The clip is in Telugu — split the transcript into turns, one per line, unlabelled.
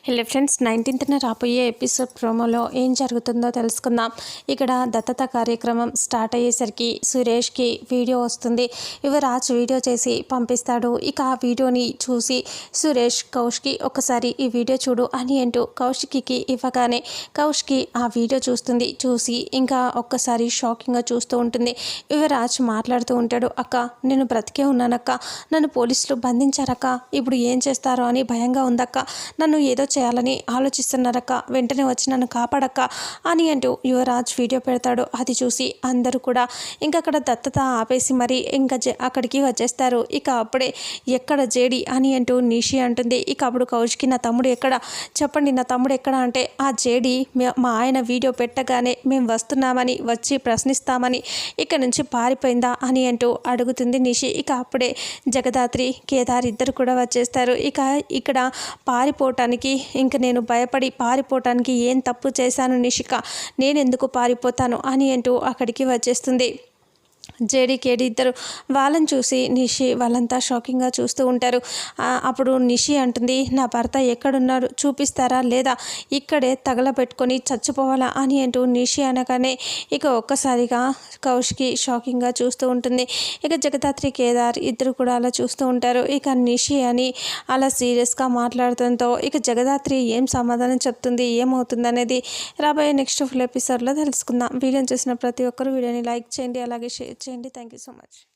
హలో ఫ్రెండ్స్, 19th రాబోయే ఎపిసోడ్ ప్రోమోలో ఏం జరుగుతుందో తెలుసుకుందాం. ఇక్కడ దత్తత కార్యక్రమం స్టార్ట్ అయ్యేసరికి సురేష్కి వీడియో వస్తుంది. యువరాజ్ వీడియో చేసి పంపిస్తాడు. ఇక ఆ వీడియోని చూసి సురేష్ కౌష్కి ఒకసారి ఈ వీడియో చూడు అని అంటూ కౌశికి ఇవ్వగానే కౌష్కి ఆ వీడియో చూసి ఇంకా ఒక్కసారి షాకింగ్గా చూస్తూ ఉంటుంది. యువరాజ్ మాట్లాడుతూ ఉంటాడు. అక్క, నేను బ్రతికే ఉన్నానక్క, నన్ను పోలీసులు బంధించారక్క, ఇప్పుడు ఏం చేస్తారో అని భయంగా ఉందక్క, నన్ను ఏదో చేయాలని ఆలోచిస్తున్నారక్క, వెంటనే వచ్చి నన్ను కాపాడక్క అని అంటూ యువరాజ్ వీడియో పెడతాడు. అది చూసి అందరూ కూడా ఇంకక్కడ దత్తత ఆపేసి మరి ఇంకా అక్కడికి వచ్చేస్తారు. ఇక అప్పుడే ఎక్కడ జేడి అని అంటూ నిషి అంటుంది. ఇక అప్పుడు కౌశికి, నా తమ్ముడు ఎక్కడ, చెప్పండి నా తమ్ముడు ఎక్కడ అంటే, ఆ జేడి మా ఆయన వీడియో పెట్టగానే మేము వస్తున్నామని వచ్చి ప్రశ్నిస్తామని ఇక్కడ నుంచి పారిపోయిందా అని అంటూ అడుగుతుంది నిషి. ఇక అప్పుడే జగదాత్రి కేదార్ ఇద్దరు కూడా వచ్చేస్తారు. ఇక ఇక్కడ పారిపోవటానికి ఇంక నేను భయపడి పారిపోవటానికి ఏం తప్పు చేశాను నిషిక, నేనెందుకు పారిపోతాను అని అంటూ అక్కడికి వచ్చేస్తుంది. జేడీ కేడీ ఇద్దరు వాళ్ళని చూసి నిషి వాళ్ళంతా షాకింగ్గా చూస్తూ ఉంటారు. అప్పుడు నిషి అంటుంది, నా భర్త ఎక్కడున్నారు చూపిస్తారా లేదా ఇక్కడే తగలబెట్టుకొని చచ్చిపోవాలా అని అంటూ నిషి అనగానే ఇక ఒక్కసారిగా కౌశికి షాకింగ్గా చూస్తూ ఉంటుంది. ఇక జగదాత్రి కేదార్ ఇద్దరు కూడా అలా చూస్తూ ఉంటారు. ఇక నిషి అని అలా సీరియస్గా మాట్లాడుతుందో ఇక జగదాత్రి ఏం సమాధానం చెప్తుంది, ఏమవుతుంది అనేది రాబోయే నెక్స్ట్ ఫుల్ ఎపిసోడ్లో తెలుసుకుందాం. వీడియోని చూసిన ప్రతి ఒక్కరు వీడియోని లైక్ చేయండి, అలాగే షేర్ చేయండి. Thank you so much.